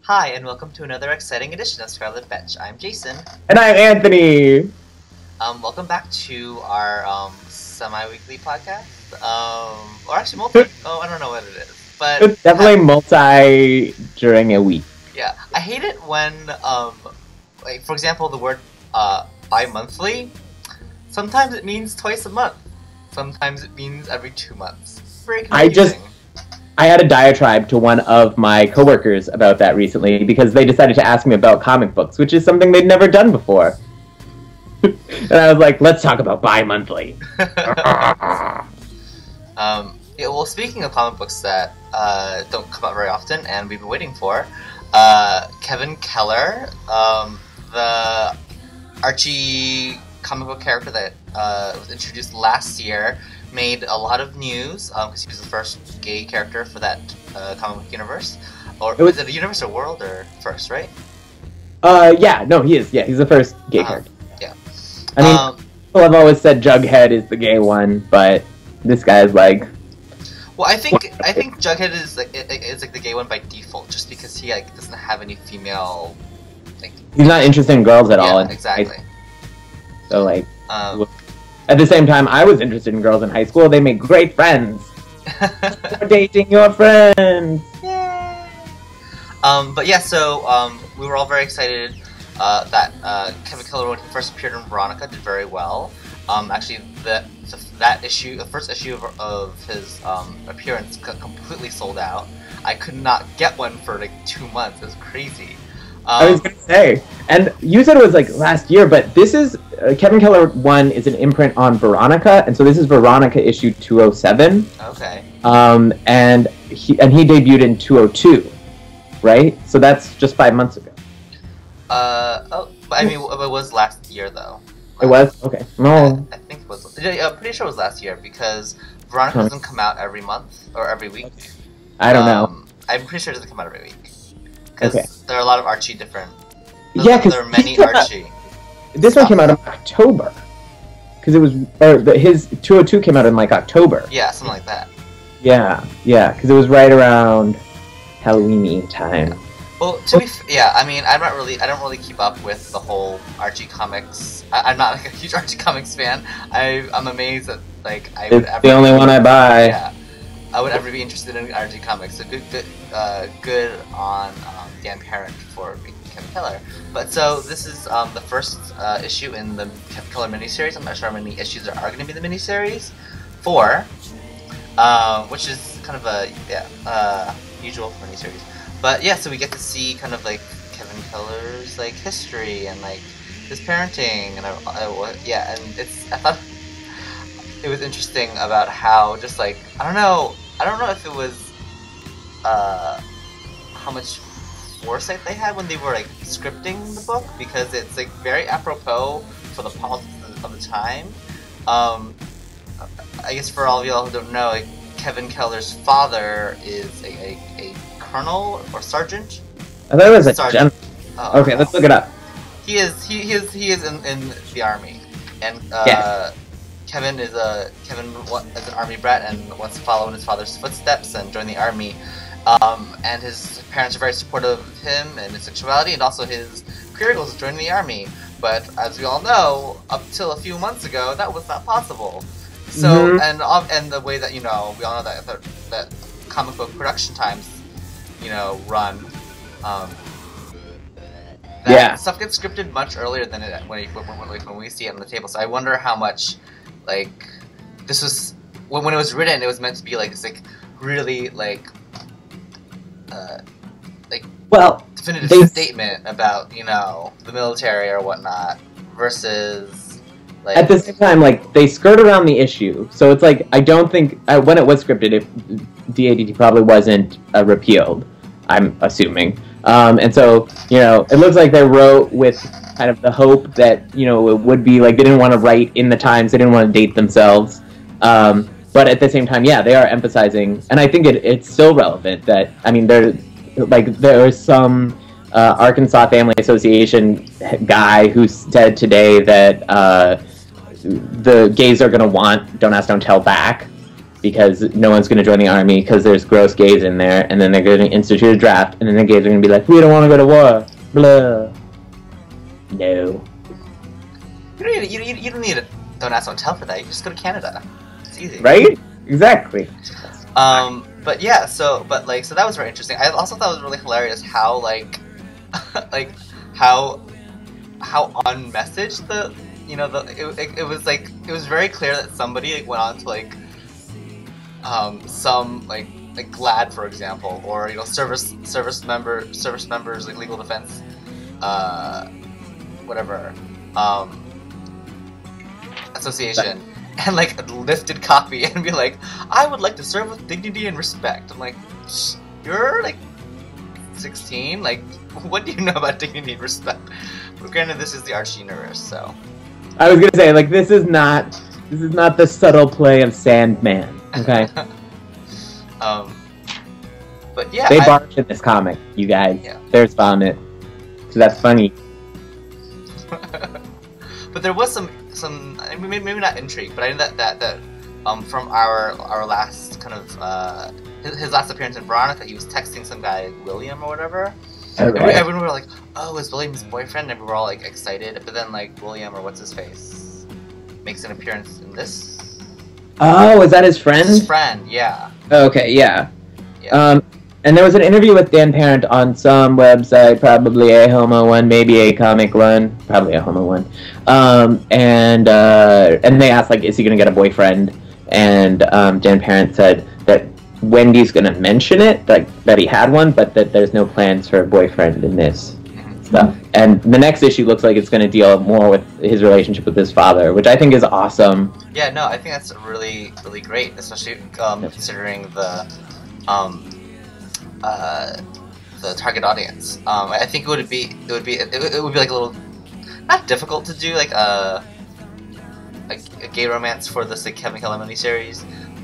Hi, and welcome to another exciting edition of Scarlet Betch. I'm Jason. And I'm Anthony. Welcome back to our semi-weekly podcast. Or actually multi. Oh, I don't know what it is, but It's definitely multi during a week. Yeah, I hate it when like for example, the word bi-monthly. Sometimes it means twice a month. Sometimes it means every 2 months. Very confusing. I had a diatribe to one of my coworkers about that recently because they decided to ask me about comic books, which is something they'd never done before. And I was like, let's talk about bi-monthly. Yeah, well, speaking of comic books that don't come out very often and we've been waiting for, Kevin Keller, the Archie comic book character that was introduced last year, made a lot of news because he was the first gay character for that comic book universe. Or was it a universe or world or first, right? Yeah, no, he is. Yeah, he's the first gay character. Yeah. I mean, people have always said Jughead is the gay one, but this guy's like... Well, I think Jughead is like the gay one by default, just because he doesn't have any female. He's not interested in girls at all. Exactly. So at the same time, I was interested in girls in high school. They make great friends. You're dating your friends. Yay! But yeah, so we were all very excited that Kevin Keller, when he first appeared in Veronica, did very well. Actually, the first issue of his appearance completely sold out. I could not get one for 2 months. It was crazy. I was gonna say, and you said it was last year, but this is Kevin Keller 1 is an imprint on Veronica, and so this is Veronica issue 207. Okay. And he debuted in 202, right? So that's just 5 months ago. I mean, it was last year though. It was? Okay. No. I think it was. I'm pretty sure it was last year because Veronica doesn't come out every month or every week. I don't know. I'm pretty sure it doesn't come out every week. Because there are a lot of Archie different. Yeah, because there are many Archie. This one came out in October. Because it was, his 202 came out in October. Yeah, something like that. Yeah, because it was right around Halloween-y time. Well, I mean, I don't really keep up with the whole Archie comics. I'm not a huge Archie comics fan. I'm amazed that I would ever. The only one I buy. Yeah, I would ever be interested in Archie comics. So good on Dan Parent for making Kevin Keller. But so this is the first issue in the Kevin Keller miniseries. I'm not sure how many issues there are going to be in the miniseries. 4, which is kind of a usual for miniseries. But yeah, so we get to see kind of Kevin Keller's history and his parenting and and I thought it was interesting about how just I don't know if it was how much foresight they had when they were scripting the book, because it's very apropos for the politics of the time. I guess for all of y'all who don't know, Kevin Keller's father is a colonel or sergeant. I thought it was a sergeant. Okay, let's look it up. He is in the army, and Kevin is an army brat and wants to follow in his father's footsteps and join the army. And his parents are very supportive of him and his sexuality, and also his career goals of joining the army. But as we all know, up till a few months ago, that was not possible. So, and the way that we all know that comic book production times, run. Stuff gets scripted much earlier than when we see it on the table. So I wonder how much this was when it was written. It was meant to be this really definitive statement about the military or whatnot versus at the same time they skirt around the issue. So it's I don't think when it was scripted, if DADT probably wasn't repealed, I'm assuming. And so, it looks like they wrote with kind of the hope that, it would be they didn't want to write in the times, they didn't want to date themselves. But at the same time, yeah, they are emphasizing, and I think it's still relevant that, I mean, there is some Arkansas Family Association guy who said today that the gays are going to want Don't Ask, Don't Tell back. because no one's going to join the army because there's gross gays in there, and then they're going to institute a draft, and then the gays are going to be like, we don't want to go to war. Blah. No. You don't need a Don't Ask, Don't Tell for that. You just go to Canada. It's easy. Right? Exactly. But yeah, so that was very interesting. I also thought it was really hilarious how how on message it was very clear that somebody went on to some GLAD, for example, or service members legal defense whatever association, and lifted copy and be like, I would like to serve with dignity and respect. I'm like, you're 16, what do you know about dignity and respect? But granted, this is the Archie universe, so I was gonna say, this is not the subtle play of Sandman, okay? But yeah, they barked in this comic, you guys. Yeah. There's vomit. So that's funny. But there was some maybe not intrigue, but I knew that from our last kind of his last appearance in Veronica, he was texting some guy William or whatever. Right. Everyone were like, oh, is William his boyfriend? And we were all excited, but then William, or what's his face, makes an appearance in this. Oh, is that his friend? His friend, yeah. Okay, yeah. Yeah. And there was an interview with Dan Parent on some website, probably a homo one, maybe a comic one, probably a homo one. And they asked, is he going to get a boyfriend? And Dan Parent said that Wendy's going to mention it, that he had one, but that there's no plans for a boyfriend in this stuff. And the next issue looks like it's going to deal more with his relationship with his father, which I think is awesome. Yeah, no, I think that's really, really great, especially considering the target audience. I think it would be a little, not difficult to do a gay romance for this Kevin Keller miniseries,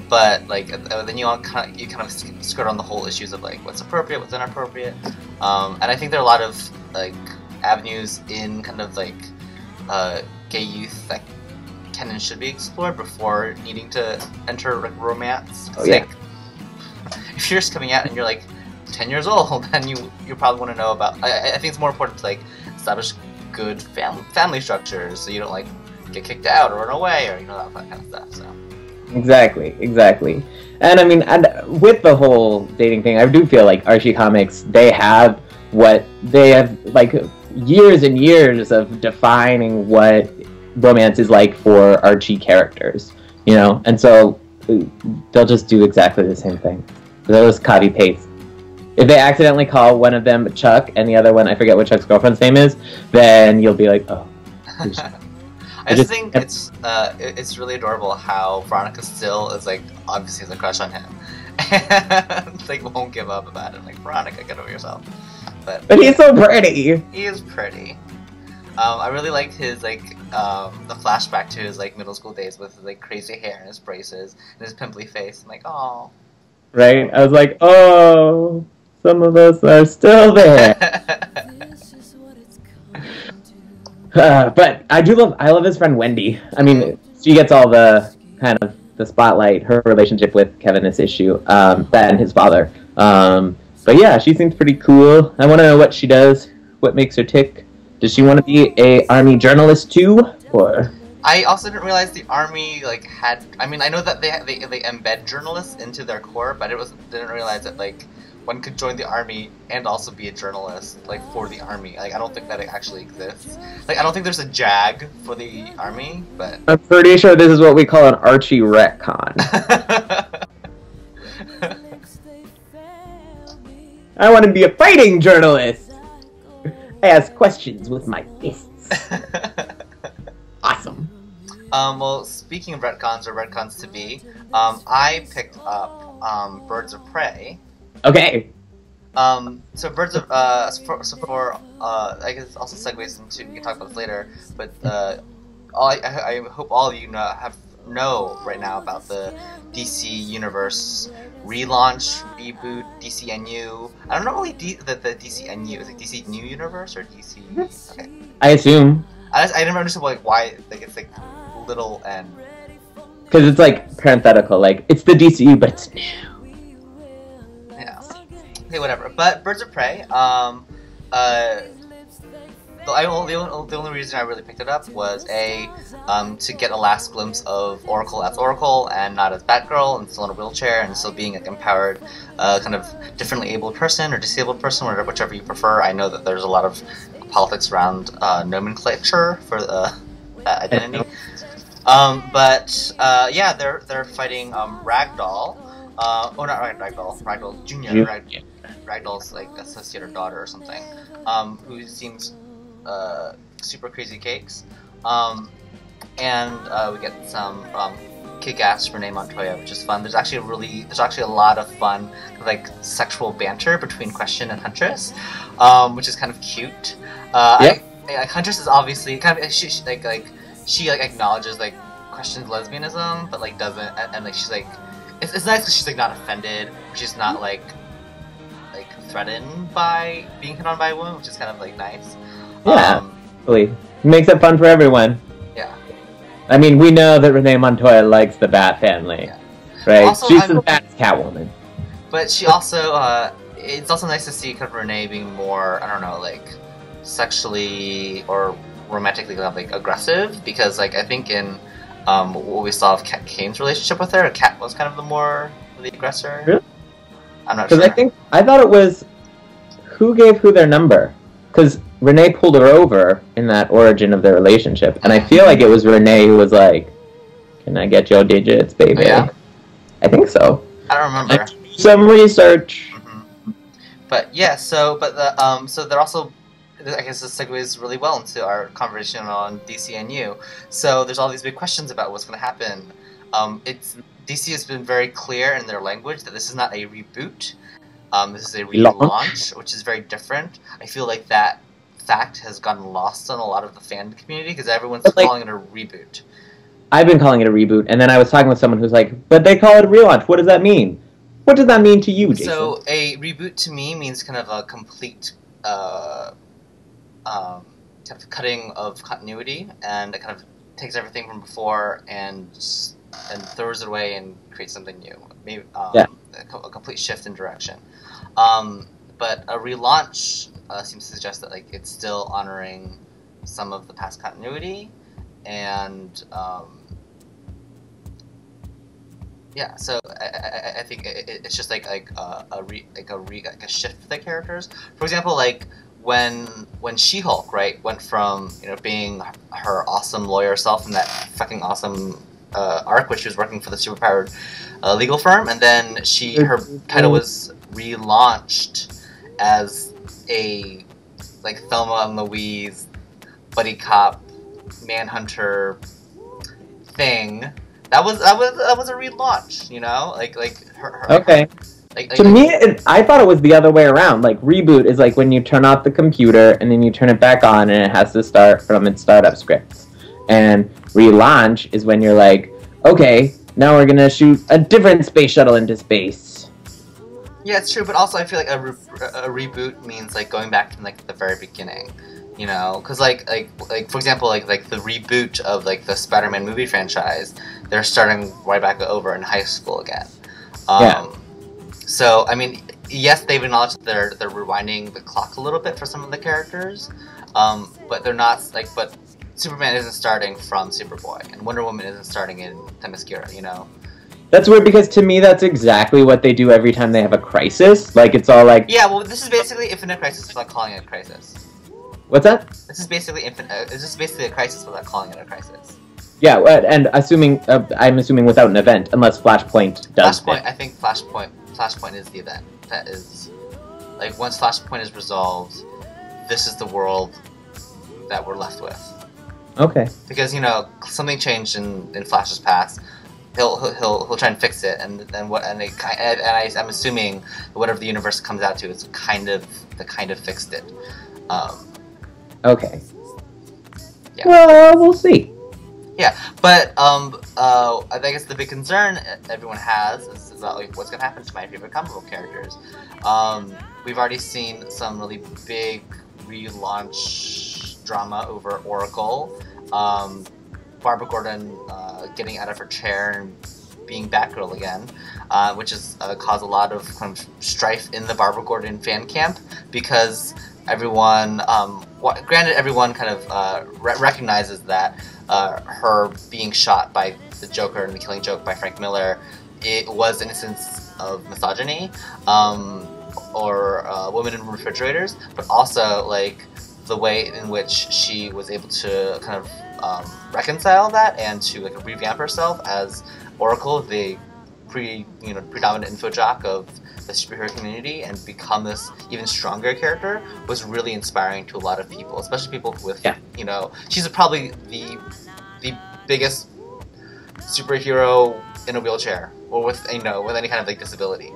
but then you kind of skirt on the whole issues of what's appropriate, what's inappropriate, and I think there are a lot of avenues in kind of gay youth that can and should be explored before needing to enter romance. Oh, yeah. If you're just coming out and you're 10 years old, then you probably want to know about. I think it's more important to establish good family structures, so you don't get kicked out or run away or that kind of stuff. So exactly, and I mean, with the whole dating thing, I do feel Archie Comics, they have years and years of defining what romance is like for Archie characters, and so they'll just do exactly the same thing. They'll just copy paste. If they accidentally call one of them Chuck and the other one, I forget what Chuck's girlfriend's name is, then you'll be like, oh. I just think it's really adorable how Veronica still is obviously has a crush on him, and won't give up about it. Veronica, get over yourself. But he's so pretty. He is pretty. I really liked his the flashback to his middle school days with his crazy hair and his braces and his pimply face. I'm oh. Right? I was like, oh, some of us are still there. But I love his friend Wendy. I mean, she gets all the kind of the spotlight, her relationship with Kevin this issue, that and his father. But yeah, she seems pretty cool. I want to know what she does, what makes her tick. Does she want to be a army journalist too, or? I also didn't realize the army had. I mean, I know that they embed journalists into their core, but didn't realize that one could join the army and also be a journalist for the army. I don't think that it actually exists. I don't think there's a JAG for the army, but I'm pretty sure this is what we call an Archie retcon. I want to be a fighting journalist. I ask questions with my fists. Awesome. Well, speaking of retcons or retcons to be, I picked up Birds of Prey. Okay. So Birds of I guess it also segues into, we can talk about this later, but I hope all of you know right now about the DC Universe relaunch, reboot, DCNU. I don't know really the DCNU. Is it DC New Universe or DC? Okay. I assume. I never understood why it's little and because it's like parenthetical, like it's the DCU, but it's new. Yeah. Okay, whatever. But Birds of Prey. The only reason I really picked it up was to get a last glimpse of Oracle as Oracle and not as Batgirl and still in a wheelchair and still being an empowered, kind of differently abled person or disabled person, whichever you prefer. I know that there's a lot of politics around nomenclature for that identity. Yeah, they're fighting Ragdoll. Not Ragdoll Junior. Ragdoll's like associate or daughter or something, who seems super crazy cakes, and we get some kick-ass Renee Montoya, which is fun. There's actually a lot of fun like sexual banter between Question and Huntress, which is kind of cute. Huntress is obviously kind of she acknowledges like Question's lesbianism, but like doesn't, and like she's like it's nice because she's like not offended, but she's not like threatened by being hit on by a woman, which is kind of like nice. Yeah, really makes it fun for everyone. Yeah. I mean, we know that Renee Montoya likes the Bat family, right? Also, she's the Bat's Catwoman. But she also, it's also nice to see kind of Renee being more, I don't know, like sexually or romantically kind of like aggressive, because like I think in what we saw of Kat Kane's relationship with her, Kat was kind of the aggressor. Really? I'm not sure. Because I thought it was who gave who their number. Because Renee pulled her over in that origin of their relationship, and I feel like it was Renee who was like, "Can I get your digits, baby?" Oh, yeah? I think so. I don't remember. Some research. Mm-hmm. But yeah, so they're also, I guess this segues really well into our conversation on DCNU. So there's all these big questions about what's going to happen. DC has been very clear in their language that this is not a reboot. This is a relaunch, which is very different. I feel like that fact has gotten lost on a lot of the fan community because everyone's calling it a reboot. I've been calling it a reboot, and then I was talking with someone who's like, "But they call it a relaunch. What does that mean? What does that mean to you, Jason?" So a reboot to me means kind of a complete kind of cutting of continuity, and it kind of takes everything from before and throws it away and creates something new. Maybe a complete shift in direction. But a relaunch seems to suggest that like it's still honoring some of the past continuity, and so I think it's just like a shift for the characters. For example, like when She-Hulk, right, went from being her awesome lawyer self in that fucking awesome arc, which she was working for the superpowered legal firm, and then her title was relaunched as a like Thelma and Louise buddy cop manhunter thing. That was a relaunch, like her. Okay. To me, I thought it was the other way around. Like, reboot is like when you turn off the computer and then you turn it back on and it has to start from its startup scripts. And relaunch is when you're like, okay, now we're gonna shoot a different space shuttle into space. Yeah, it's true, but also I feel like a reboot means like going back from like the very beginning, because like for example like the reboot of like the Spider-Man movie franchise, they're starting right back over in high school again. So I mean, yes, they've acknowledged that they're rewinding the clock a little bit for some of the characters, but they're not like but. Superman isn't starting from Superboy, and Wonder Woman isn't starting in Themyscira, That's weird because to me that's exactly what they do every time they have a crisis. Like, it's all like... Yeah, well, this is basically Infinite Crisis without calling it a crisis. What's that? This is basically a crisis without calling it a crisis. Yeah, and I'm assuming without an event, unless Flashpoint does. I think Flashpoint is the event. That is... Like, once Flashpoint is resolved, this is the world that we're left with. Okay. Because something changed in Flash's past. He'll try and fix it, and I'm assuming whatever the universe comes out to is kind of fixed it. Okay. Yeah. Well, we'll see. Yeah, but I guess the big concern everyone has is about like what's gonna happen to my favorite comic book characters. We've already seen some really big relaunch drama over Oracle. Barbara Gordon getting out of her chair and being Batgirl again, which has caused a lot of kind of strife in the Barbara Gordon fan camp because everyone, granted, everyone kind of recognizes that her being shot by the Joker and the Killing Joke by Frank Miller, it was an instance of misogyny, or women in refrigerators, but also like the way in which she was able to kind of reconcile that and to like revamp herself as Oracle, the predominant info jock of the superhero community, and become this even stronger character was really inspiring to a lot of people, especially people with she's probably the biggest superhero in a wheelchair or with with any kind of like disability.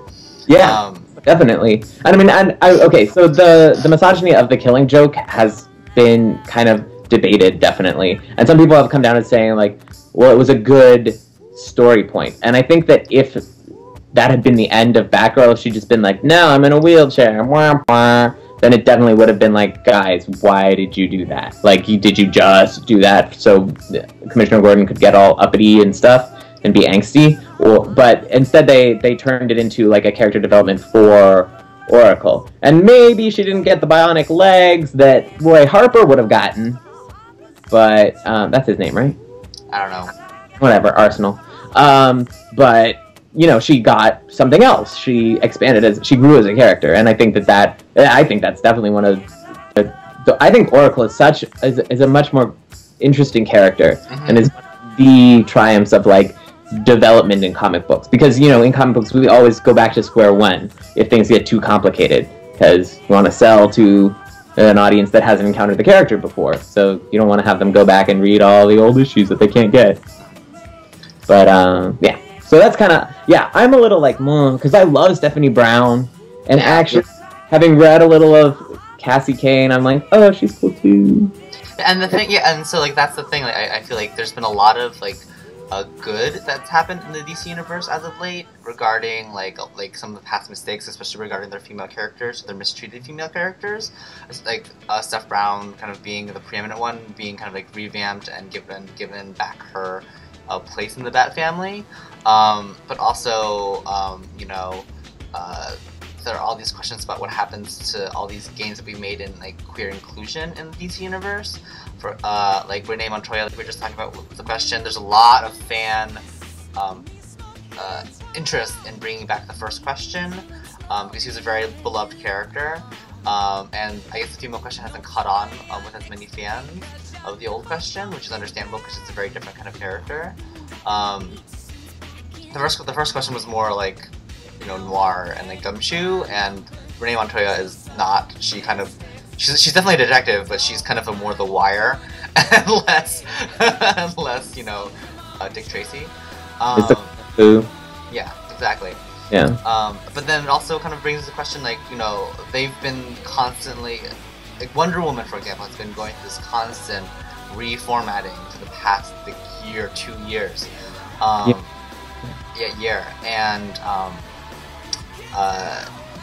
Yeah, definitely. And I mean, okay, so the misogyny of the Killing Joke has been kind of debated, definitely, and some people have come down and saying like, well, it was a good story point, and I think that if that had been the end of Batgirl, if she'd just been like, no, I'm in a wheelchair, wah, wah, then it definitely would have been like, guys, why did you do that? Like, did you just do that so Commissioner Gordon could get all uppity and stuff and be angsty? But instead they turned it into like a character development for Oracle. And maybe she didn't get the bionic legs that Roy Harper would have gotten, but that's his name, right? I don't know. Whatever, Arsenal. But she got something else. She expanded she grew as a character, and I think I think that's definitely one of I think Oracle is a much more interesting character, and is the triumphs of like development in comic books, because in comic books we always go back to square one if things get too complicated, because you want to sell to an audience that hasn't encountered the character before, so you don't want to have them go back and read all the old issues that they can't get. But yeah, so that's kind of, I'm a little like, because I love Stephanie Brown, and actually having read a little of Cassie Kane, I'm like, oh, she's cool too. And the thing, and so like that's the thing. Like I feel like there's been a lot of like good that's happened in the DC universe as of late regarding like some of the past mistakes, especially regarding their female characters, their mistreated female characters. It's like Steph Brown kind of being the preeminent one, being kind of like revamped and given back her place in the Bat family. But also, there are all these questions about what happens to all these gains that we made in like queer inclusion in the DC universe. For like Renee Montoya, like we were just talking about with the question, there's a lot of fan interest in bringing back the First Question, because he was a very beloved character, and I guess the female question hasn't caught on with as many fans of the old Question, which is understandable because it's a very different kind of character. The first Question was more like noir and like gumshoe, and Renee Montoya is not. She's definitely a detective, but she's kind of more The Wire and less Dick Tracy. Yeah, exactly. Yeah. But then it also kind of brings the question, like, they've been constantly, like Wonder Woman, for example, has been going through this constant reformatting for the past year, 2 years.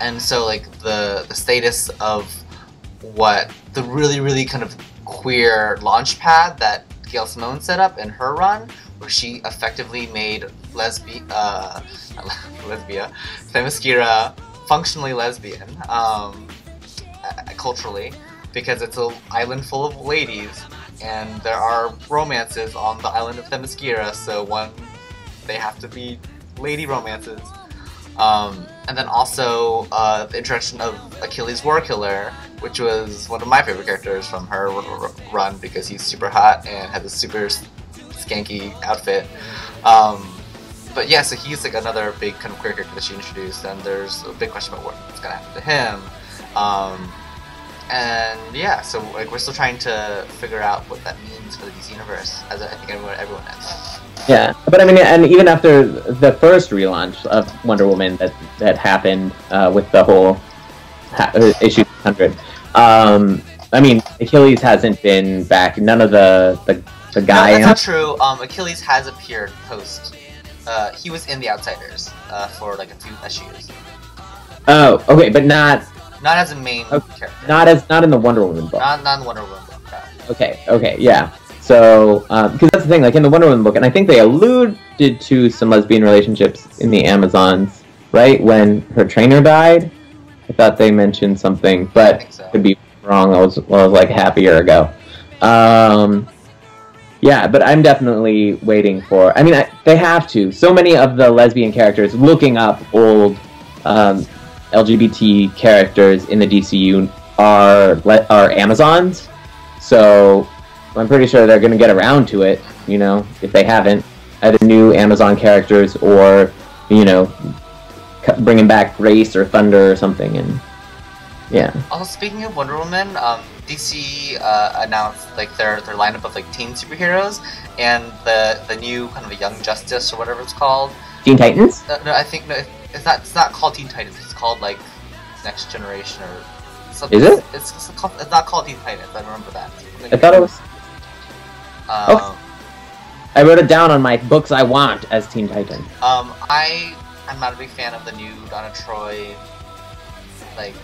And so like the status of what the really, really kind of queer launch pad that Gail Simone set up in her run, where she effectively made Themyscira functionally lesbian, culturally, because it's an island full of ladies, and there are romances on the island of Themyscira, so they have to be lady romances. And then also the introduction of Achilles Warkiller, which was one of my favorite characters from her run, because he's super hot and has a super skanky outfit. But yeah, so he's like another big kind of queer character that she introduced, and there's a big question about what's gonna happen to him. And yeah, so like we're still trying to figure out what that means for the DC universe, as I think everyone is. Yeah, but I mean, and even after the first relaunch of Wonder Woman that happened with the whole issue 100, I mean, Achilles hasn't been back. None of the guy. No, that's not true. Achilles has appeared post. He was in The Outsiders for like a few issues. Oh, okay, but not as a main character. Not in the Wonder Woman book. Not in the Wonder Woman book. No. Okay, yeah. So, because that's the thing, like in the Wonder Woman book, and I think they alluded to some lesbian relationships in the Amazons, right? When her trainer died, I thought they mentioned something, but I think so. could be wrong. That was like half a year ago. Yeah, but I'm definitely waiting for. I mean, they have to. So many of the lesbian characters, looking up old LGBT characters in the DCU, are Amazons. So I'm pretty sure they're going to get around to it. You know, if they haven't, either new Amazon characters or bringing back Grace or Thunder or something. And yeah. Also, speaking of Wonder Woman, DC announced like their lineup of like teen superheroes, and the new kind of a Young Justice or whatever it's called. Teen Titans? No, I think it's not called Teen Titans. It's called like Next Generation or something. Is it? It's not called Teen Titans. I remember that. I thought it was. I wrote it down on my books I want as Teen Titans. I'm not a big fan of the new Donna Troy like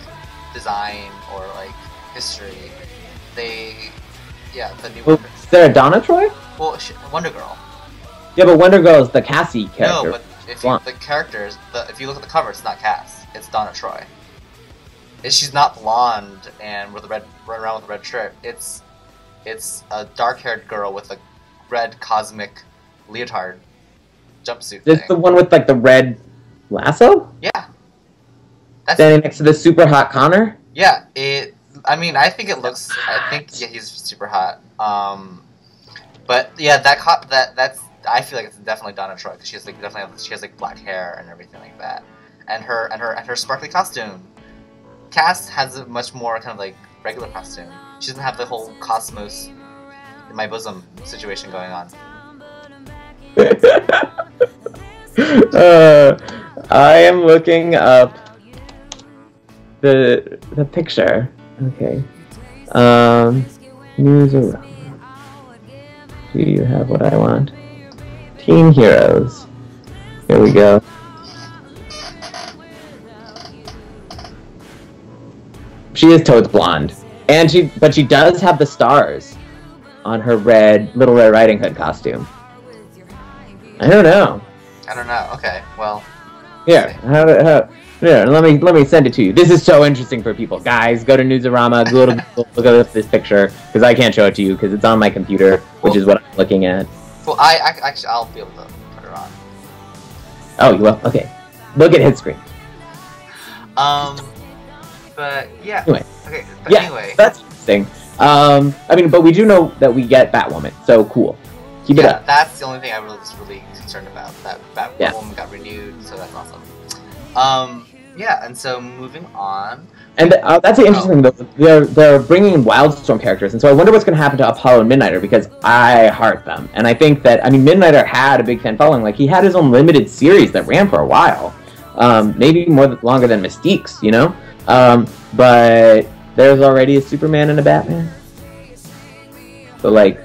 design or like history. The new. Well, is there a Donna Troy? Well, Wonder Girl. Yeah, but Wonder Girl is the Cassie character. No, but if you, the characters, if you look at the cover, it's not Cass. It's Donna Troy. She's not blonde and with run around with a red shirt. It's a dark-haired girl with a red cosmic leotard jumpsuit. It's the one with like the red lasso? Yeah. That's standing next to the super hot Connor? Yeah, I mean, I think it looks. I think he's super hot. But yeah, that's. I feel like it's definitely Donna Troy because she has like black hair and everything like that, and her sparkly costume. Cass has a much more kind of like regular costume. She doesn't have the whole cosmos in my bosom situation going on. I am looking up the picture. Okay. News around. Do you have what I want? Teen Heroes. Here we go. She is Toad's blonde, but she does have the stars on her Little Red Riding Hood costume. I don't know. Okay, well. Here, here, let me send it to you. This is so interesting for people, guys. Go to Newsarama, look at this picture because I can't show it to you because it's on my computer, which is what I'm looking at. Well, I'll be able to put it on. Oh, you will? Okay. Look at his screen. But yeah. Anyway. Okay. But yeah, anyway. That's interesting. I mean, but we do know that we get Batwoman, so cool. Keep it up. That's the only thing I was really concerned about. That Batwoman got renewed, so that's awesome. Yeah, and so moving on. And that's the interesting thing, though. They're bringing in Wildstorm characters, and so I wonder what's going to happen to Apollo and Midnighter, because I heart them. And I think that, Midnighter had a big fan following. Like, he had his own limited series that ran for a while. Maybe longer than Mystique's, you know? But there's already a Superman and a Batman. So, like,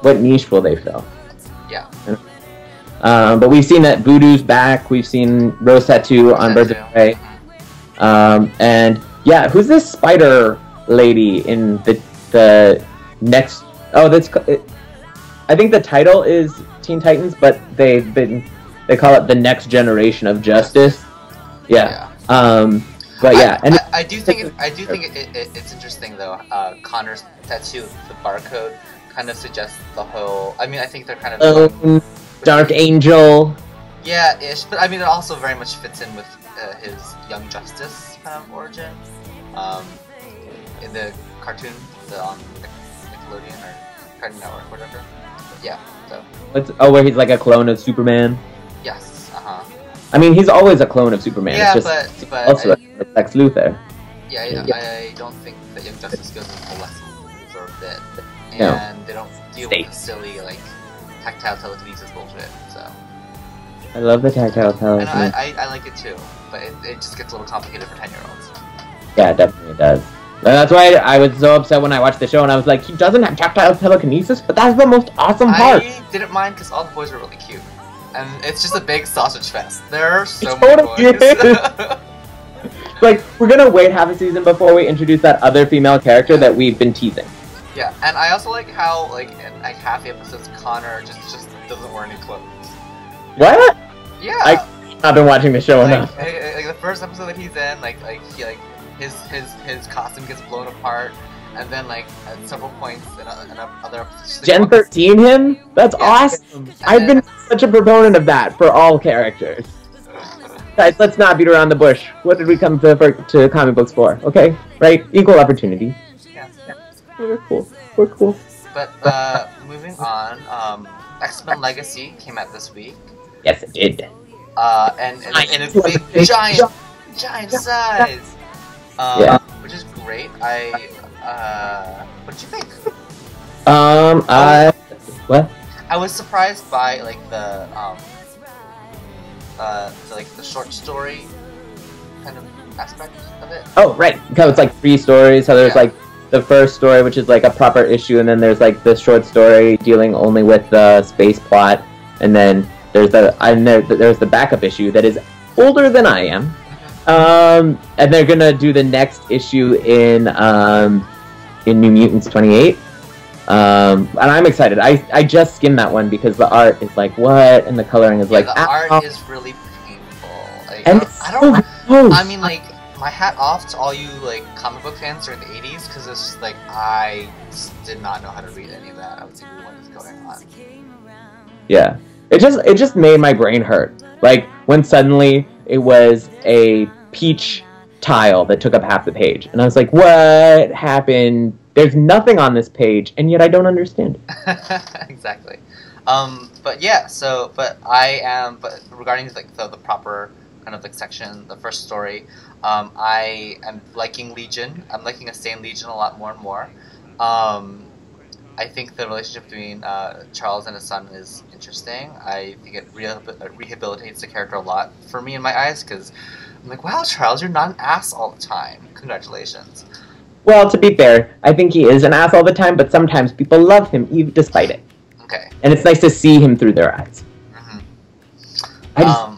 what niche will they fill? Yeah. But we've seen that Voodoo's back. We've seen Rose Tattoo on Birds of Prey. And yeah, who's this spider lady in the next? Oh, I think the title is Teen Titans, but they call it the Next Generation of Justice. Yeah. But yeah, and I do think it's interesting though. Connor's tattoo, the barcode, kind of suggests the whole. I think they're kind of Dark Angel. Yeah, ish. But it also very much fits in with his Young Justice kind of origin. In the cartoon, on Nickelodeon or Cartoon Network, whatever. But yeah. So. Where he's like a clone of Superman. Yes. He's always a clone of Superman. Yeah, it's just but also Lex Luthor. Yeah, I don't think that Young Justice goes into Lex Luthor a bit, and they don't deal with the silly like tactile telekinesis bullshit. So. I love the tactile telekinesis. And I like it too, but it just gets a little complicated for 10-year-olds. Yeah, it definitely does. That's why I was so upset when I watched the show, and I was like, he doesn't have tactile telekinesis, but that's the most awesome part. I didn't mind because all the boys are really cute. And it's just a big sausage fest. There are so many boys. Like, we're gonna wait half a season before we introduce that other female character that we've been teasing. Yeah, and I also like how like in like half the episodes Connor just doesn't wear any clothes. What? Yeah. I've been watching the show enough. Like the first episode that he's in, like he like his costume gets blown apart, and then like at several points in other episodes. Gen 13 him? That's awesome. I've been such a proponent of that for all characters. Guys, let's not beat around the bush. What did we come to comic books for? Okay, right? Equal opportunity. Yeah. We're cool. We're cool. But moving on, X-Men Legacy came out this week. Yes, it did. And in a big giant size. Yeah. Which is great. What did you think? What? I was surprised by like the short story kind of aspect of it. Oh, right. So it's like 3 stories. So there's like the first story, which is like a proper issue, and then there's like the short story dealing only with the space plot, and then there's the backup issue that is older than I am. And they're gonna do the next issue in New Mutants 28. And I'm excited. I just skimmed that one because the art is like what, and the coloring is like the art is really painful. Like, and I mean, like, my hat off to all you like comic book fans during the 80s, because it's just like I just did not know how to read any of that. I was like, what is going on? Yeah, it just made my brain hurt. Like when suddenly it was a peach tile that took up half the page, and I was like, what happened? There's nothing on this page, and yet I don't understand it. Exactly. But yeah, but regarding like the proper kind of like section, the first story, I am liking Legion. I'm liking a Sane Legion a lot more and more. I think the relationship between Charles and his son is interesting. I think it rehabilitates the character a lot for me in my eyes, because I'm like, wow, Charles, you're not an ass all the time. Congratulations. Well, to be fair, I think he is an ass all the time, but sometimes people love him even despite it. Okay. And it's nice to see him through their eyes. Mm-hmm.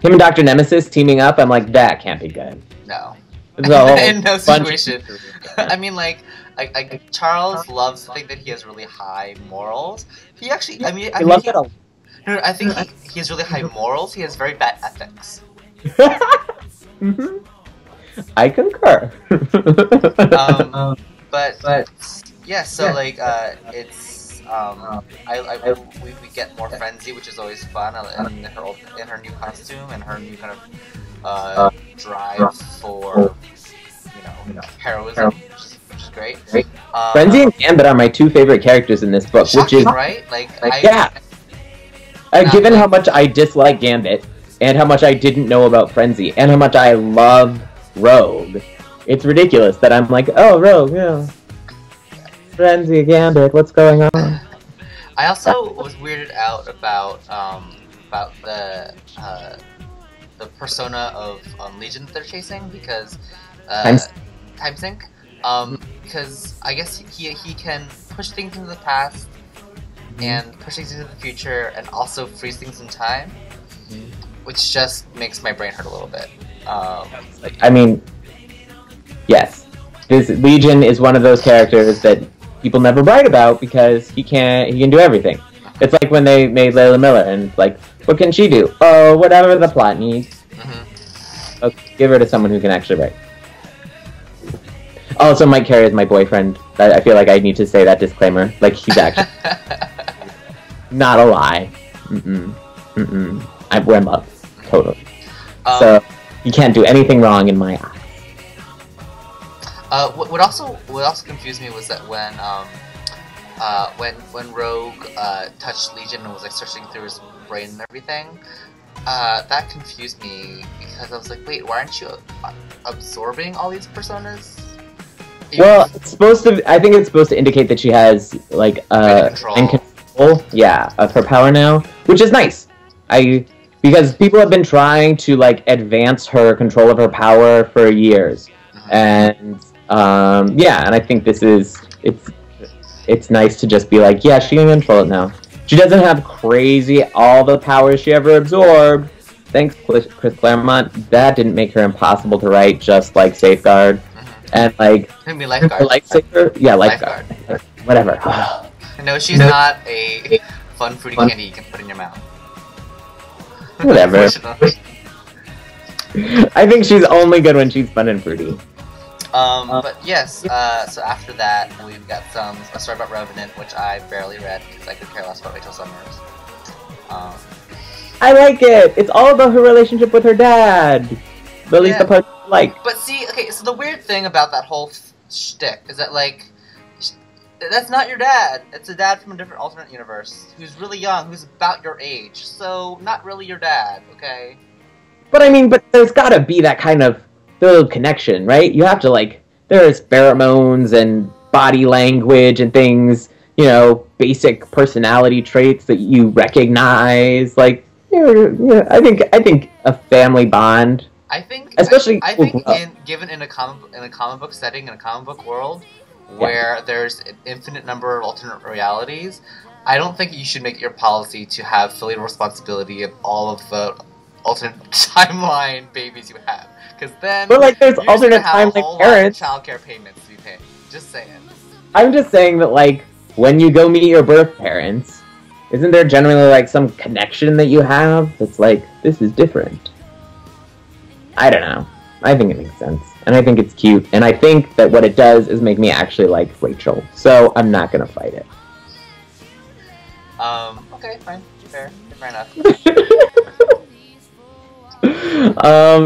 Him and Dr. Nemesis teaming up, I'm like, that can't be good. No. So, in no situation. I mean, like Charles loves to think that he has really high morals. He actually, I think he has really high morals. He has very bad ethics. Mm-hmm. I concur. But yeah, so like it's we get more Frenzy, which is always fun, in her new costume and her new kind of drive for heroism, which is great. Frenzy and Gambit are my 2 favorite characters in this book, shocking, which is right? Given how much I dislike Gambit and how much I didn't know about Frenzy and how much I love Rogue, it's ridiculous that I'm like, oh, Rogue, yeah. Frenzy, Gambit, what's going on? I also was weirded out about the persona of Legion that they're chasing, because time sync. Because I guess he can push things into the past and push things into the future and also freeze things in time, which just makes my brain hurt a little bit. I mean, yes, this Legion is one of those characters that people never write about because he can do everything. It's like when they made Layla Miller, and like, what can she do? Oh, whatever the plot needs. Mm-hmm. Okay, give her to someone who can actually write. Also, Mike Carey is my boyfriend. I feel like I need to say that disclaimer. Like, he's actually not a lie. We're in love, totally. So you can't do anything wrong in my eyes. What also confused me was that when Rogue touched Legion and was like searching through his brain and everything, that confused me, because I was like, wait, why aren't you absorbing all these personas? Well, it's supposed to. I think it's supposed to indicate that she has like control, yeah, of her power now, which is nice. Because people have been trying to like advance her control of her power for years, and and I think this is it's nice to just be like, yeah, she can control it now. She doesn't have crazy all the powers she ever absorbed. Thanks, Chris Claremont. That didn't make her impossible to write, just like Safeguard. and like Maybe lifeguard. Lifesaver, yeah, lifeguard. Whatever. No, she's not a fun fruity candy you can put in your mouth. Whatever. I think she's only good when she's fun and fruity. But yes, so after that, we've got a story about Revenant, which I barely read because I could care less about Rachel Summers. I like it! It's all about her relationship with her dad! At least the part I like. But see, okay, so the weird thing about that whole shtick is that, like, that's not your dad. It's a dad from a different alternate universe who's really young, who's about your age. So, not really your dad, okay? But I mean, there's gotta be that kind of little connection, right? You have to, like, there's pheromones and body language and things, you know, basic personality traits that you recognize. Like, I think a family bond. I think, especially given in a comic book setting, in a comic book world, where there's an infinite number of alternate realities, I don't think you should make it your policy to have filial responsibility of all of the alternate timeline babies you have, because then like there's alternate timeline parents, childcare payments to be paid. Just saying. I'm just saying that, like, when you go meet your birth parents, isn't there generally like some connection that you have that's like, this is different? I don't know. I think it makes sense. And I think it's cute. And I think that what it does is make me actually like Rachel. So I'm not going to fight it. Okay, fine. Fair enough.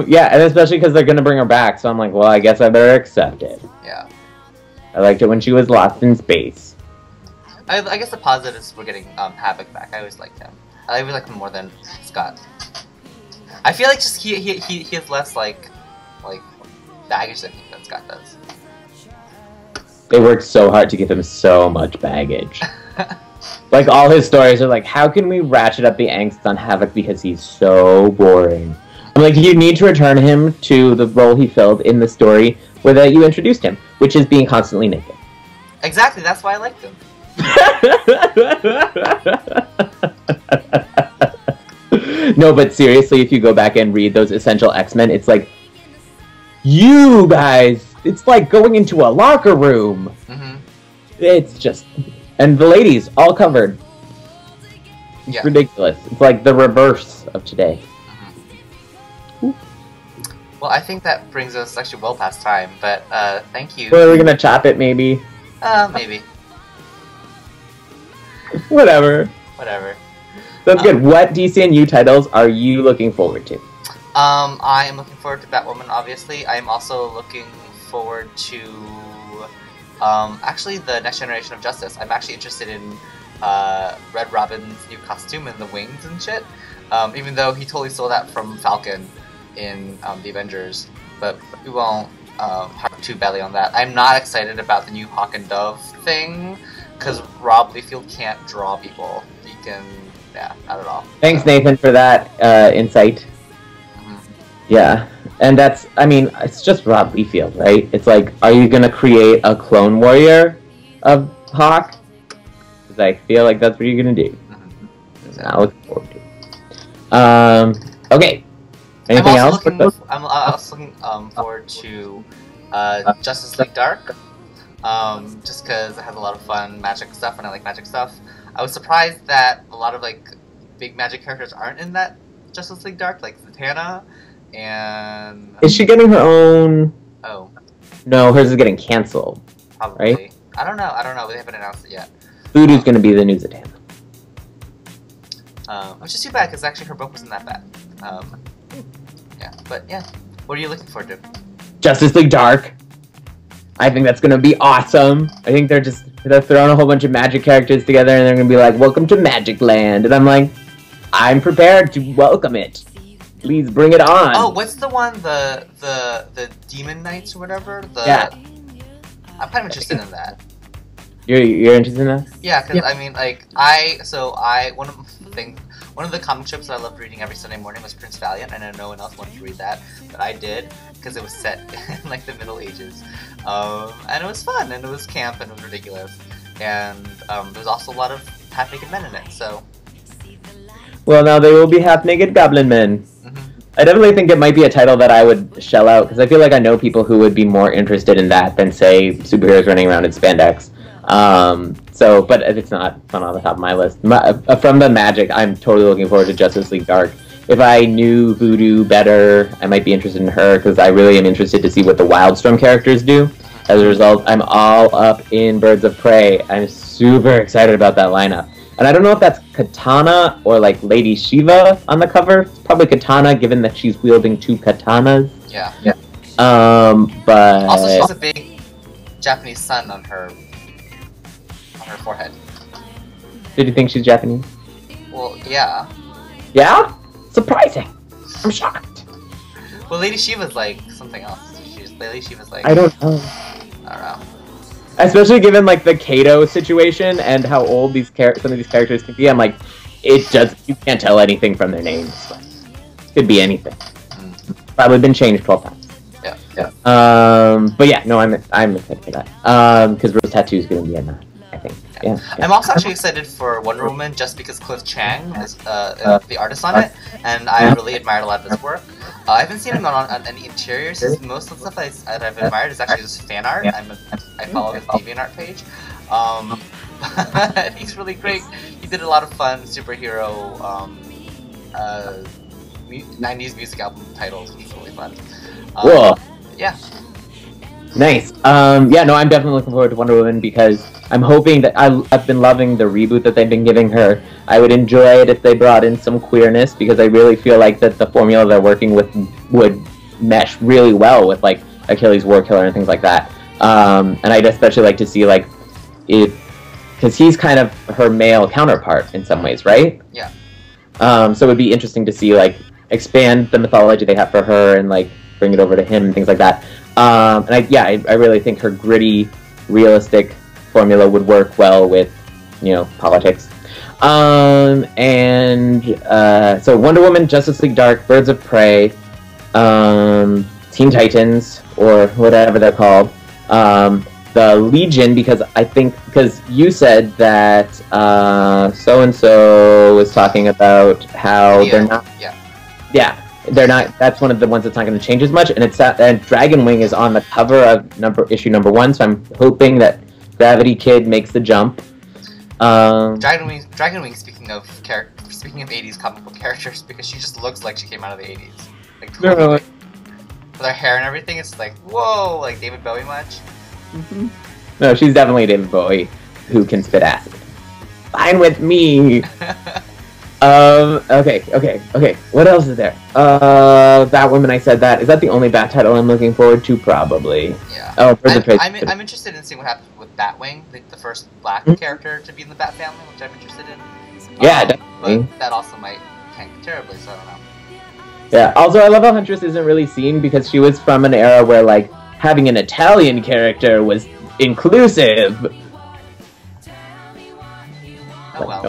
Yeah, and especially because they're going to bring her back. So I'm like, well, I guess I better accept it. Yeah. I liked it when she was lost in space. I guess the positive is we're getting Havoc back. I always liked him. I always like him more than Scott. I feel like just he has less like baggage than Scott does. They worked so hard to give him so much baggage. Like, all his stories are like, how can we ratchet up the angst on Havoc because he's so boring? I'm like, you need to return him to the role he filled in the story where you introduced him, which is being constantly naked. Exactly, that's why I liked him. No, but seriously, if you go back and read those Essential X-Men, it's like, you guys, it's like going into a locker room. Mm-hmm. It's just, and the ladies all covered. It's ridiculous. It's like the reverse of today. Mm-hmm. Well, I think that brings us actually well past time, but thank you. Well, are we gonna chop it, maybe? Maybe. Whatever. That's good. What DCNU titles are you looking forward to? I am looking forward to Batwoman, obviously. I am also looking forward to, actually, the Next Generation of Justice. I'm actually interested in Red Robin's new costume and the wings and shit. Even though he totally stole that from Falcon in the Avengers. But we won't harp too badly on that. I'm not excited about the new Hawk and Dove thing, because Rob Liefeld can't draw people. He can... Yeah, not at all. Thanks, Nathan, for that insight. Mm-hmm. Yeah, and that's, I mean, it's just Rob Liefeld, right? It's like, are you going to create a Clone Warrior of Hawk? Because I feel like that's what you're going to do. Mm-hmm. So I look forward to it. Okay. Anything else? I'm also looking forward to Justice League Dark. Just because it has a lot of fun magic stuff, and I like magic stuff. I was surprised that a lot of, like, big magic characters aren't in that Justice League Dark, like Zatanna, and... Is she getting her own... Oh. No, hers is getting cancelled. Probably. Right? I don't know. They haven't announced it yet. Voodoo's gonna be the new Zatanna. Which is too bad, because actually her book wasn't that bad. Yeah, but yeah. What are you looking forward to? Justice League Dark. I think that's gonna be awesome. I think they're throwing a whole bunch of magic characters together and they're gonna be like, welcome to Magic Land. And I'm like, I'm prepared to welcome it. Please bring it on. Oh, what's the one, the Demon Knights or whatever? Yeah. I'm kind of interested in that. You're interested in that? Yeah, because I mean, like, one of the comic strips that I loved reading every Sunday morning was Prince Valiant. I know no one else wanted to read that, but I did, because it was set in, like, the Middle Ages. And it was fun, and it was camp, and it was ridiculous. And there was also a lot of half-naked men in it, so... Well, now they will be half-naked goblin men. Mm-hmm. I definitely think it might be a title that I would shell out, because I feel like I know people who would be more interested in that than, say, superheroes running around in spandex. But it's not on the top of my list. From the Magic, I'm totally looking forward to Justice League Dark. If I knew Voodoo better, I might be interested in her, because I really am interested to see what the Wildstorm characters do. As a result, I'm all up in Birds of Prey. I'm super excited about that lineup. And I don't know if that's Katana or, like, Lady Shiva on the cover. It's probably Katana, given that she's wielding 2 katanas. Yeah. But... Also, she has a big Japanese sun on her forehead. Did you think she's Japanese? Well, yeah. Yeah? Surprising. I'm shocked. Well, Lady Shiva's like something else. Lady Shiva's like... I don't know. I don't know. Especially given, like, the Kato situation and how old some of these characters can be, I'm like, you can't tell anything from their names. Could be anything. Probably been changed 12 times. Yeah. But yeah, no, I'm excited for that. Because Rose Tattoo's gonna be in that, I think. Yeah. I'm also actually excited for Wonder Woman just because Cliff Chang is the artist on it, and I really admired a lot of his work. I haven't seen him on any interiors. Most of the stuff that I've admired is actually just fan art. I follow his DeviantArt page. And he's really great. He did a lot of fun superhero 90s music album titles, which is really fun. Cool. Yeah. Nice. Yeah, no, I'm definitely looking forward to Wonder Woman because I'm hoping that I've been loving the reboot that they've been giving her. I would enjoy it if they brought in some queerness because I really feel like that the formula they're working with would mesh really well with like Achilles War Killer and things like that. And I'd especially like to see like because he's kind of her male counterpart in some ways, right? Yeah. So it would be interesting to see like expand the mythology they have for her and like bring it over to him and things like that. And I really think her gritty, realistic formula would work well with, politics. So Wonder Woman, Justice League Dark, Birds of Prey, Teen Titans, or whatever they're called. The Legion, because you said that so-and-so was talking about how they're not... Yeah. They're not. That's one of the ones that's not going to change as much, and Dragonwing is on the cover of issue number 1. So I'm hoping that Gravity Kid makes the jump. Dragonwing. Speaking of 80s comic book characters, because she just looks like she came out of the 80s, like totally. With her hair and everything. It's like whoa, like David Bowie much. Mm-hmm. No, she's definitely David Bowie who can spit acid. Fine with me. Okay. What else is there? Batwoman, I said that. Is that the only Bat title I'm looking forward to? Probably. Yeah. Oh, I'm interested in seeing what happens with Batwing, the first black character to be in the Bat family, which I'm interested in. Yeah, definitely. But that also might tank terribly, so I don't know. Yeah, also I love how Huntress isn't really seen because she was from an era where, like, having an Italian character was inclusive. Oh well.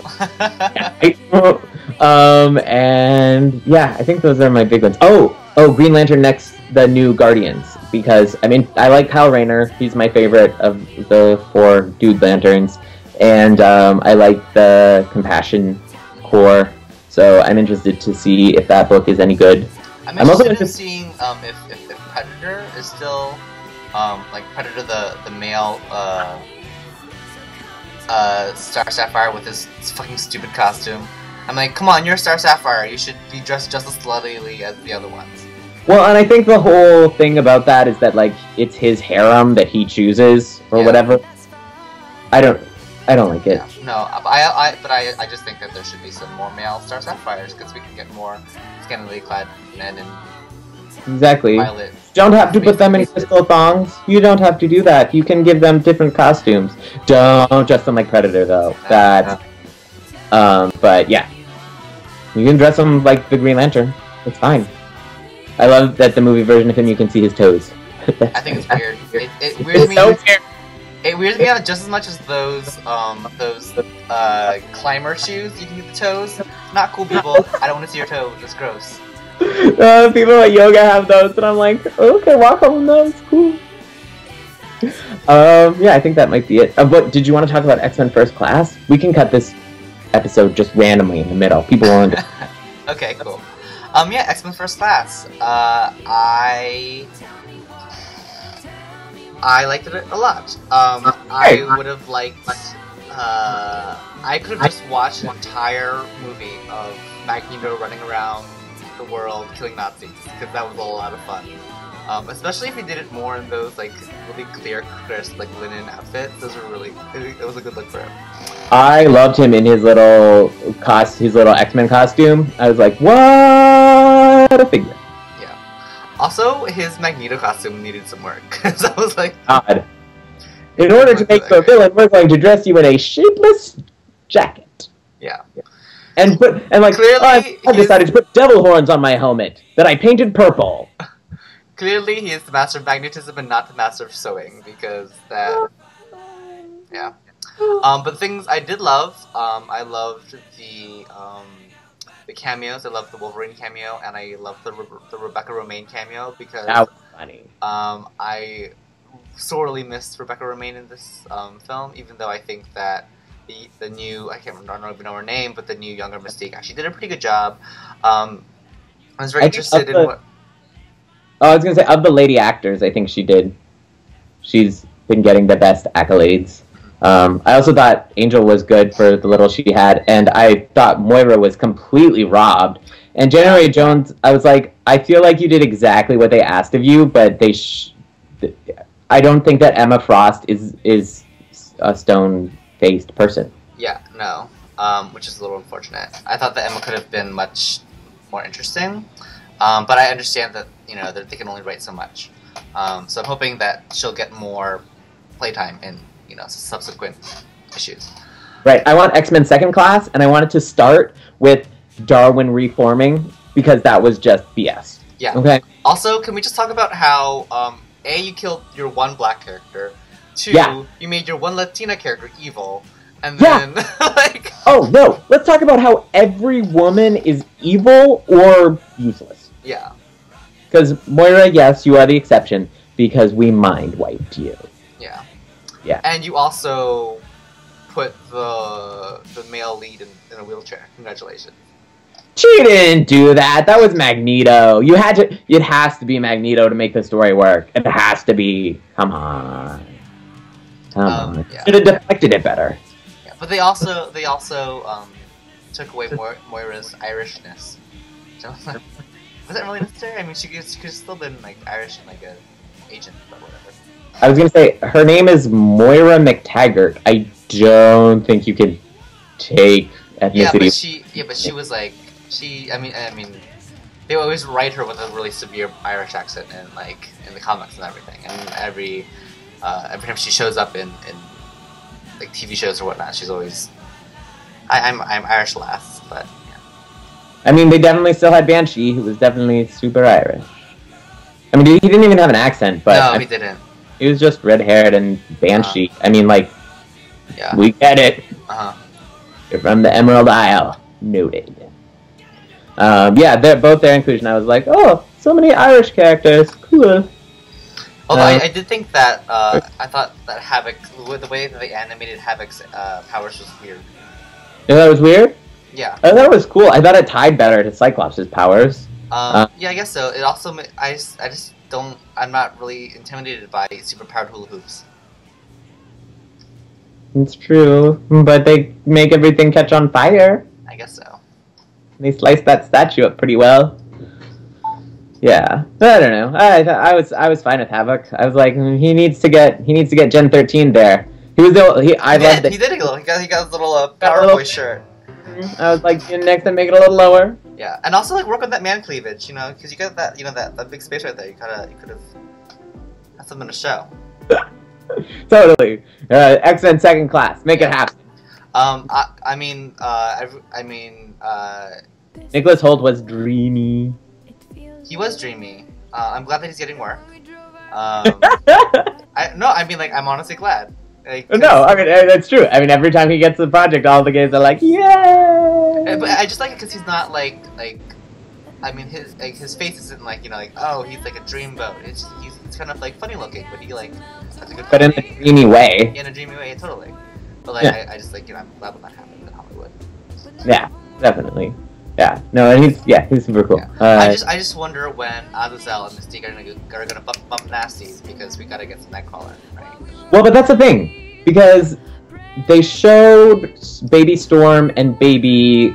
And yeah, I think those are my big ones. Oh, Green Lantern next, the new Guardians, because I like Kyle Rayner. He's my favorite of the 4 Dude Lanterns, and I like the Compassion Corps. So I'm interested to see if that book is any good. I'm interested in seeing if Predator is still like Predator the male. Star Sapphire with his fucking stupid costume. I'm like, come on, you're Star Sapphire. You should be dressed just as sluttily as the other ones. Well, and I think the whole thing about that is that like it's his harem that he chooses or whatever. I don't like it. Yeah. No, I just think that there should be some more male Star Sapphires because we can get more scantily clad men and exactly. Violet. You don't have to put them in crystal thongs. You don't have to do that. You can give them different costumes. Don't dress them like Predator, though. But yeah. You can dress him like the Green Lantern. It's fine. I love that the movie version of him, you can see his toes. I think it's weird. It weirds me. So weird. It weirds me out just as much as those climber shoes. You can get the toes. Not cool, people. I don't want to see your toes. It's gross. People at yoga have those, and I'm like, okay, walk on those, cool. Yeah, I think that might be it. But did you want to talk about X-Men First Class? We can cut this episode just randomly in the middle. People won't. Okay, cool. Yeah, X-Men First Class. I liked it a lot. I would have liked. I could have just watched an entire movie of Magneto running around the world killing Nazis because that was a lot of fun. Especially if he did it more in those like really clear, crisp, like linen outfits. Those were really. It was a good look for him. I loved him in his little X-Men costume. I was like, what a figure. Yeah. Also, his Magneto costume needed some work because I was like, God. In order to make the villain, we're going to dress you in a shapeless jacket. Yeah. And like, clearly, I decided to put devil horns on my helmet that I painted purple. Clearly, he is the master of magnetism and not the master of sewing because that. Yeah. But things I did love, I loved the cameos. I loved the Wolverine cameo, and I loved the Rebecca Romijn cameo because that was funny. I sorely missed Rebecca Romijn in this film, even though I think that the new I don't even know her name, but the new younger Mystique actually did a pretty good job. I was very interested in what. Oh, I was gonna say of the lady actors, I think she did. She's been getting the best accolades. I also thought Angel was good for the little she had, and I thought Moira was completely robbed. And January Jones, I was like, I feel like you did exactly what they asked of you, but I don't think that Emma Frost is a stone-faced person. Yeah, no, which is a little unfortunate. I thought that Emma could have been much more interesting, but I understand that that they can only write so much. So I'm hoping that she'll get more playtime in subsequent issues. Right. I want X-Men Second Class, and I want it to start with Darwin reforming because that was just BS. Yeah. Okay. Also, can we just talk about how A, you killed your one black character, 2, you made your one Latina character evil, and then like. Oh no! Let's talk about how every woman is evil or useless. Yeah. Because Moira, yes, you are the exception because we mind wiped you. Yeah. Yeah. And you also put the male lead in a wheelchair. Congratulations. She didn't do that. That was Magneto. It has to be Magneto to make the story work. It has to be. Come on. Yeah. Should have deflected it better. Yeah, but they also took away Moira's Irishness. Was that really necessary? I mean, she could have still been like Irish and like an agent, but whatever. I was gonna say her name is Moira McTaggart. I don't think you could take ethnicity. Yeah, but she was like I mean, they always write her with a really severe Irish accent and like in the comics and everything. And every time she shows up in like TV shows or whatnot, she's always I'm Irish lass, but yeah. I mean, they definitely still had Banshee, who was definitely super Irish. I mean, he didn't even have an accent, but no, he didn't. He was just red-haired and Banshee. I mean, like, we get it. You're from the Emerald Isle. Noted. Yeah, they're both their inclusion. I was like, oh, so many Irish characters. Cool. Although I did think that, I thought that Havoc, the way that they animated Havoc's powers was weird. You know, that was weird? Yeah. I thought it was cool. I thought it tied better to Cyclops' powers. Yeah, I guess so. It also, I'm not really intimidated by superpowered hula hoops. It's true, but they make everything catch on fire. I guess so. They sliced that statue up pretty well. Yeah, I don't know. I was fine with Havoc. I was like, he needs to get Gen 13 there. He was I loved it. He did a little. He got his little Power Boy shirt. I was like, next time make it a little lower. Yeah, and also like work on that man cleavage, because you got that, that big space right there. You could have had something to show. Totally. X-Men Second Class. Make it happen. Nicholas Hoult was dreamy. He was dreamy. I'm glad that he's getting work. I'm honestly glad. Like, no, I mean that's true. I mean, every time he gets the project, all the gays are like, "Yay!" But I just like it because he's not like. I mean, his face isn't like oh, he's like a dreamboat. He's kind of like funny looking, but he like has a good. But in a dreamy way. Yeah, in a dreamy way, totally. But like, I just like I'm glad when that happens in Hollywood. Yeah, definitely. Yeah, no, and he's super cool. Yeah. I just wonder when Azazel and Mystique are gonna bump nasties because we gotta get some Nightcrawler, right? Well, but that's the thing, because they showed Baby Storm and Baby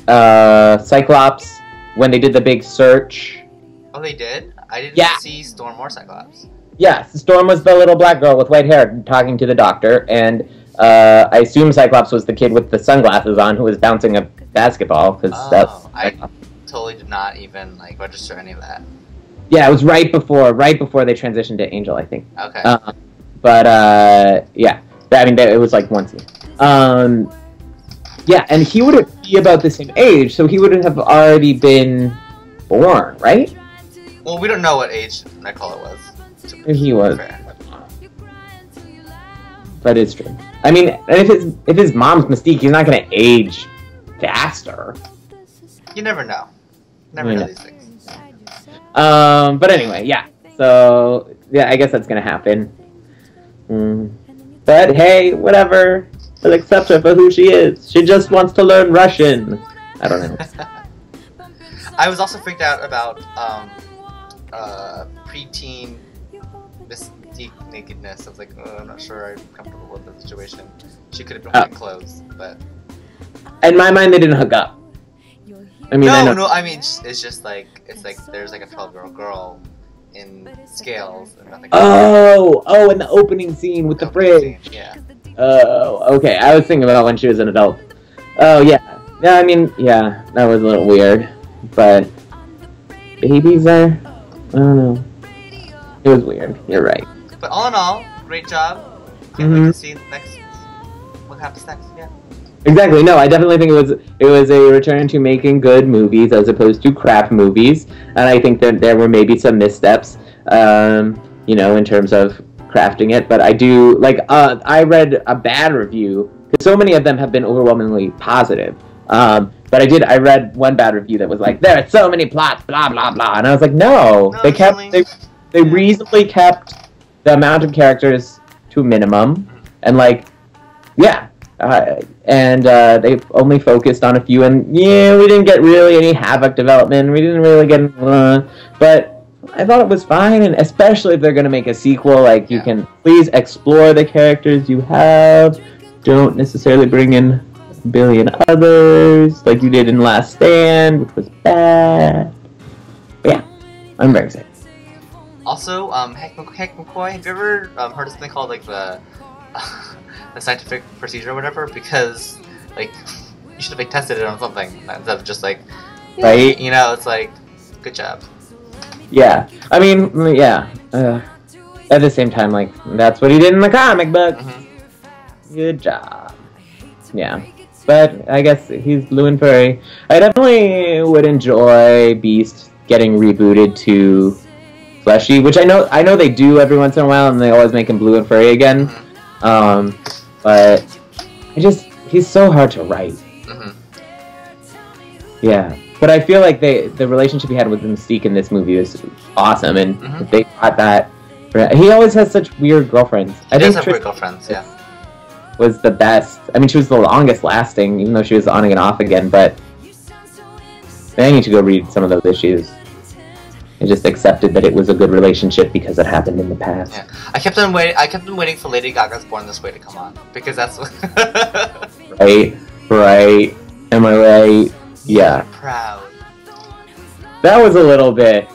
Cyclops when they did the big search. Oh, they did? I didn't see Storm or Cyclops. Yes, Storm was the little black girl with white hair talking to the doctor, and I assume Cyclops was the kid with the sunglasses on who was bouncing a basketball. Because I totally did not even register any of that. Yeah, it was right before they transitioned to Angel, I think. Okay. Yeah, I mean it was like one scene. Yeah, and he would be about the same age, so he would have already been born, right? Well, we don't know what age Nightcrawler was. He was. But it's true. I mean, and if his mom's Mystique, he's not going to age faster. You never know. Never know these things. But anyway, yeah. So yeah, I guess that's going to happen. But hey, whatever. I'll accept her for who she is. She just wants to learn Russian. I don't know. I was also freaked out about preteen Mystique nakedness. I was like, oh, I'm not sure I'm comfortable with the situation. She could have been wearing clothes, but in my mind, they didn't hook up. I mean, no. I mean, it's just like there's like a 12-year-old girl in scales and nothing. Oh, in the opening scene with the fridge. Yeah. Oh, okay. I was thinking about when she was an adult. Oh, yeah. Yeah, I mean, yeah, that was a little weird, but babies are. I don't know. It was weird. You're right. But all in all, great job. Can't wait to see what happens next. Yeah. Exactly. No, I definitely think it was a return to making good movies as opposed to crap movies, and I think that there were maybe some missteps, in terms of crafting it. But I do I read a bad review because so many of them have been overwhelmingly positive. But I read one bad review that was like, there are so many plots, blah blah blah, and I was like, no, they reasonably kept the amount of characters to a minimum, and they only focused on a few, and we didn't get really any Havoc development, we didn't really get, but I thought it was fine, and especially if they're going to make a sequel, you can please explore the characters you have, don't necessarily bring in a billion others, like you did in Last Stand, which was bad. But yeah, I'm very excited. Also, Hank McCoy, have you ever heard of something called the scientific procedure or whatever? Because you should have tested it on something instead of just right. It's good job. Yeah, I mean, yeah. At the same time, that's what he did in the comic book. Mm-hmm. Good job. Yeah, but I guess he's Blue and Furry. I definitely would enjoy Beast getting rebooted to Fleshy, which I know they do every once in a while, and they always make him Blue and Furry again. But he's so hard to write. Mm-hmm. Yeah, but I feel like the relationship he had with Mystique in this movie is awesome, and they got that. He always has such weird girlfriends. He does have weird girlfriends, yeah. Was the best. I mean, she was the longest lasting, even though she was on and off again. But I need to go read some of those issues. I just accepted that it was a good relationship because it happened in the past. Yeah, I kept on waiting for Lady Gaga's Born This Way to come on because that's right. Am I right? Yeah. Proud. That was a little bit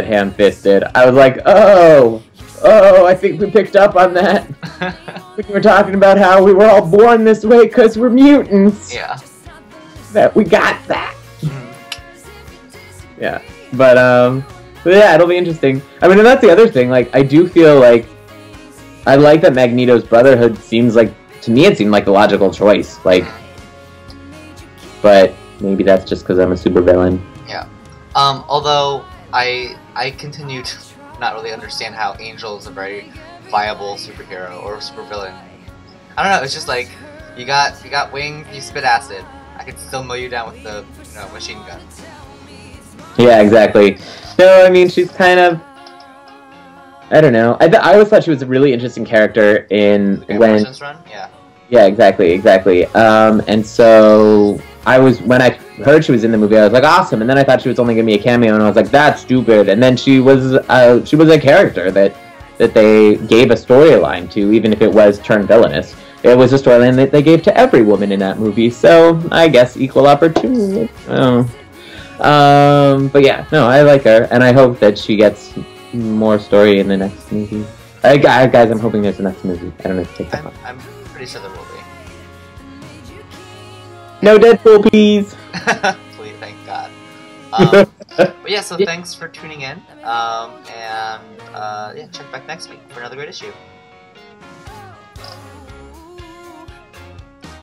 ham-fisted. I was like, oh, I think we picked up on that. We were talking about how we were all born this way because we're mutants. Yeah. That we got that. Yeah, but yeah, it'll be interesting. I mean, and that's the other thing. I do feel I like that Magneto's Brotherhood seems to me it seemed like the logical choice. But maybe that's just because I'm a supervillain. Yeah. Although I continue to not really understand how Angel is a very viable superhero or supervillain. I don't know. It's just you got wings, you spit acid. I could still mow you down with the machine gun. Yeah, exactly. No, I mean, she's kind of... I don't know. I always thought she was a really interesting character in when... Run? Yeah. Yeah, exactly. And so... when I heard she was in the movie, I was like, awesome. And then I thought she was only gonna be a cameo, and I was like, that's stupid. And then she was a character that they gave a storyline to, even if it was turned villainous. It was a storyline that they gave to every woman in that movie. So I guess equal opportunity. Oh. But yeah, no, I like her, and I hope that she gets more story in the next movie. Guys, I'm hoping there's a next movie. I don't know if to take that. I'm pretty sure there will be. No Deadpool, please. Please, thank God. But yeah, so thanks for tuning in. Yeah, check back next week for another great issue.